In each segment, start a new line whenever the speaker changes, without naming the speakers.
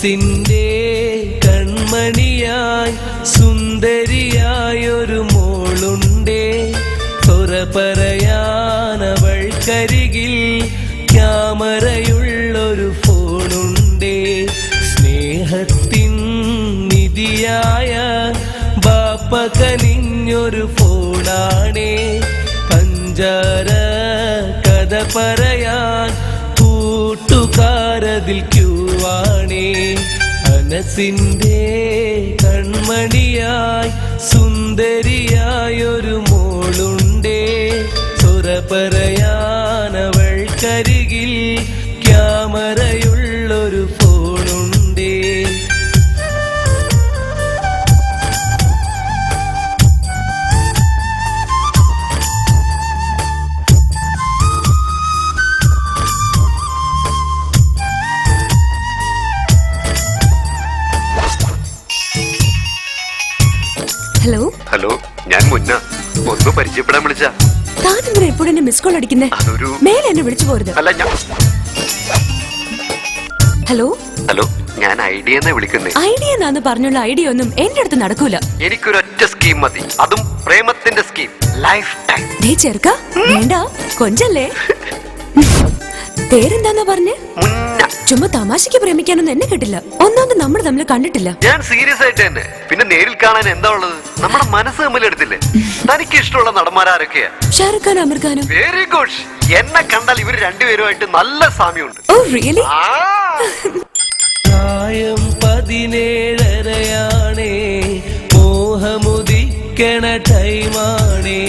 മനസ്സിൻ്റെ കൺമണിയായി സുന്ദരിയായൊരു മോളുണ്ടേ. തുറ പറയാനവൾക്കരികിൽ ക്യാമറയുള്ളൊരു ഫോണുണ്ടേ. സ്നേഹത്തിൻ നിധിയായ ബാപ്പ കനിഞ്ഞൊരു ഫോണാണേ. പഞ്ചാര കഥ പറയാൻ കൂട്ടുകാരതിൽ ക്യൂവാണേ. മനസ്സിൻ്റെ കൺമണിയായി സുന്ദരിയായൊരു മോളുണ്ടേ. തുറ പറയാനവൾക്കരികിൽ ക്യാമറയുള്ളൊരു ഫോണുണ്ടേ.
ഹലോ
ഹലോ, ഞാൻ മുന്ന ഒന്ന് പരിചയപ്പെടാൻ വിളിച്ച.
താനെന്തിനാ എപ്പോഴും എന്നെ മിസ് കോൾ അടിക്കുന്നേ? മേലെ എന്നെ വിളിച്ചു പോരുത്.
അല്ല ഞാൻ.
ഹലോ
ഹലോ, ഞാൻ ഐഡിയ വിളിക്കുന്നേ.
ഐഡിയ എന്നാന്ന് പറഞ്ഞുള്ള ഐഡിയ ഒന്നും എന്റെ അടുത്ത് നടക്കൂല.
എനിക്കൊരൊറ്റ സ്കീം മതി, അതും പ്രേമത്തിന്റെ സ്കീം, ലൈഫ് ടൈം.
ദേ ചെറുക്ക, വേണ്ട കൊഞ്ചല്ലേ. പേരെന്താന്നാ പറഞ്ഞേ?
മുന്ന.
ചുമ്മാ തമാശക്ക് പ്രേമിക്കാനൊന്നും എന്നെ കിട്ടില്ല. ഒന്നാമത് നമ്മൾ തമ്മിൽ കണ്ടിട്ടില്ല.
ഞാൻ സീരിയസ് ആയിട്ട് തന്നെ. പിന്നെ നേരിൽ കാണാൻ എന്താ ഉള്ളത്? നമ്മുടെ മനസ്സ് തമ്മിൽ എടുത്തില്ലേ? തനിക്ക് ഇഷ്ടമുള്ള നടന്മാരൊക്കെയാ?
ഷാറുഖ് ഖാൻ, അമീർ ഖാനും.
Very good. എന്നെ കണ്ടാൽ ഇവർ രണ്ടുപേരുമായിട്ട് നല്ല സാമ്യമുണ്ട്.
Oh really?
പ്രായം 17 മോഹമുദിക്കണ ടൈമാണേ.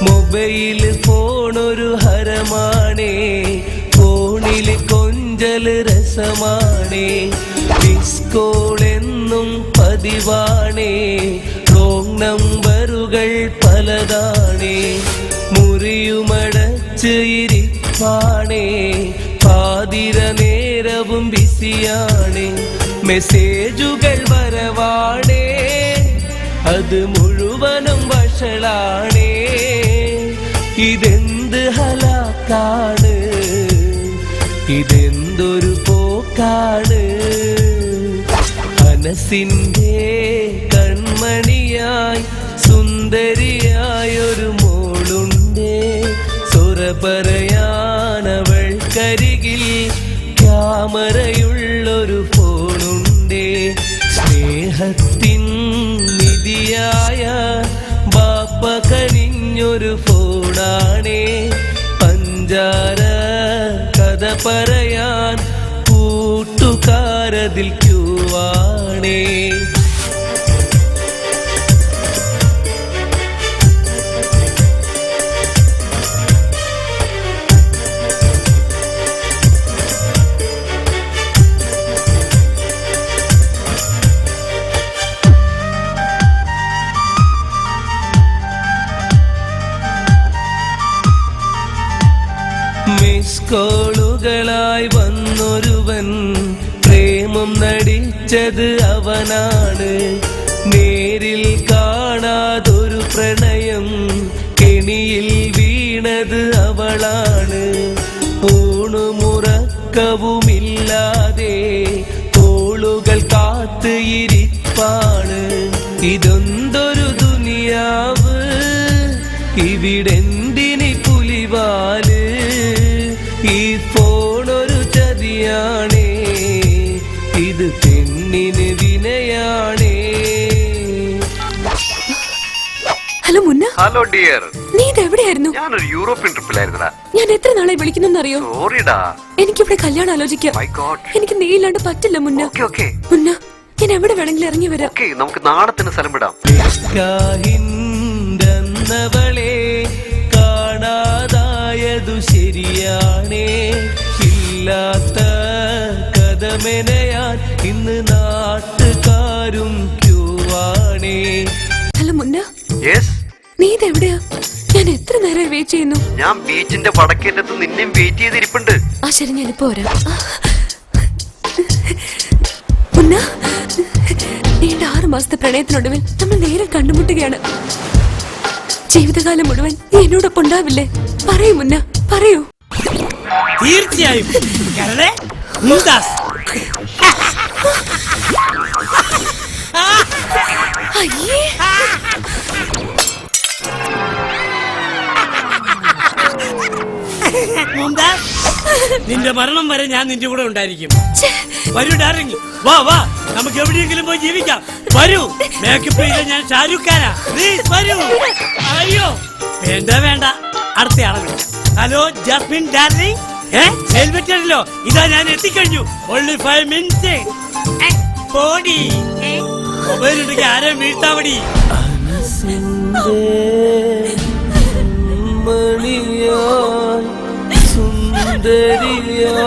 മൊബൈൽ ഫോണൊരു ഹരമാണേ. ഫോണിൽ കൊഞ്ചൽ രസമാണേ. മിസ്കോൾ എന്നും പതിവാണേ. റോങ് നമ്പറുകൾ പലതാണേ. മുറിയുമടച്ച് ഇരിപ്പാണേ. പാതിര നേരവും ബിസിയാണേ. മെസ്സേജുകൾ വരവാണേ. അത് മുഴുവനും വഷളാണേ. ഇതെന്ത് ഹലാക്കാണ്, ഇതെന്തൊരു പോക്കാണ്. മനസ്സിൻ്റെ കൺമണിയായി സുന്ദരിയായൊരു മോളുണ്ടേ. സുര പറയാനവൾക്കരികിൽ ക്യാമറയുള്ളൊരു ഫോണുണ്ടേ. സ്നേഹത്തിൻ നിധിയായ ബാപ്പ കനിഞ്ഞൊരു ഫോണാണേ. പഞ്ചാര കഥ പറയാൻ കൂട്ടുകാരതിൽ ക്യൂവാണേ. മിസ്കോളുകളായി വന്നൊരുവൻ പ്രേമം നടിച്ചത് അവനാണ്. നേരിൽ കാണാതൊരു പ്രണയം കെണിയിൽ വീണത് അവളാണ്. ഊണുമുറക്കവുമില്ലാതെ തോളുകൾ കാത്ത് ഇരിപ്പാണ്. ഇതൊന്തൊരു ദുനിയാവ്, ഇവിടെന്തിനി പുലിവാല്. ഈ ഫോണൊരു ചതിയാണേ, ഇത് പെണ്ണിന് വിനയാണേ.
ഹലോ മുന്ന.
Hello dear.
നീ ഇതെവിടെയായിരുന്നു?
ഞാനൊരു യൂറോപ്യൻ ട്രിപ്പിലായിരുന്നടാ.
ഞാൻ എത്ര നാളായി വിളിക്കുന്നറിയോ?
സോറിടാ.
എനിക്കിവിടെ കല്യാണം ആലോചിക്കാം.
My God.
എനിക്ക് നീ ഇല്ലാണ്ട് പറ്റില്ല മുന്ന.
ഓക്കേ
മുന്ന, ഞാൻ എവിടെ വേണമെങ്കിലും ഇറങ്ങി വരാം.
ഓക്കേ, നമുക്ക് നാളെ തന്നെ സ്ഥലം വിടാം.
ിന്നവളെ കാണാതായതു ശരിയാണേ. ഇല്ലാത്ത കഥമെനയാൻ ഇന്ന് നാട്ടുകാരും ക്യൂവാണേ.
ഹലോ മുന്ന.
യെസ്.
നീ ഇതെവിടെയാ? ഞാൻ എത്ര നേരം വെയിറ്റ് ചെയ്യുന്നു.
ഞാൻ ബീച്ചിന്റെ വടക്കേറ്റത്ത് നിന്നെയും വെയിറ്റ് ചെയ്തിരിപ്പുണ്ട്.
ആ ശരി, ഞാനിപ്പോ വരാം. മുന്ന, നീണ്ട 6 മാസത്തെ പ്രണയത്തിനൊടുവിൽ നമ്മൾ നേരെ കണ്ടുമുട്ടുകയാണ്. ജീവിതകാലം മുഴുവൻ നീ എന്നോടൊപ്പം ഉണ്ടാവില്ലേ? പറയൂ മുന്ന, പറയൂ.
തീർച്ചയായും.
അയ്യേ
നിന്റെ മരണം വരെ ഞാൻ നിന്റെ കൂടെ ഉണ്ടായിരിക്കും. വരൂ ഡാർലിംഗ്, വാ വാ, നമുക്ക് എവിടെയെങ്കിലും പോയി ജീവിക്കാം. വരൂ, മേക്കപ്പ് ചെയ്ത ഞാൻ ഷാരൂഖ് ഖാനാ. പ്ലീസ് വരൂ. അയ്യോ വേണ്ട വേണ്ട, അടുത്തയാളെ വിളിക്കാം. ഹലോ ജാസ്മിൻ ഡാർലിംഗ്, സെൽവെറ്റല്ലോ, ഇതാ ഞാൻ എത്തിക്കഴിഞ്ഞു. Only 5 minutes. പോടി, മൊബൈൽ ഉണ്ടെങ്കിൽ ആരെയും വീഴ്ത്താവടി.
സുന്ദരിയായൊരു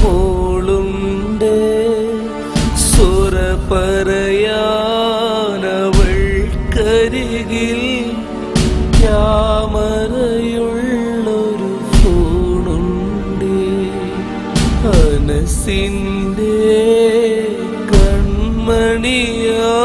മോളുണ്ട്, സ്വര പറയാനവൾക്കരികിൽ ക്യാമറയുള്ളൊരു ഫോണുണ്ട്. മനസ്സിൻ്റെ കൺമണിയാ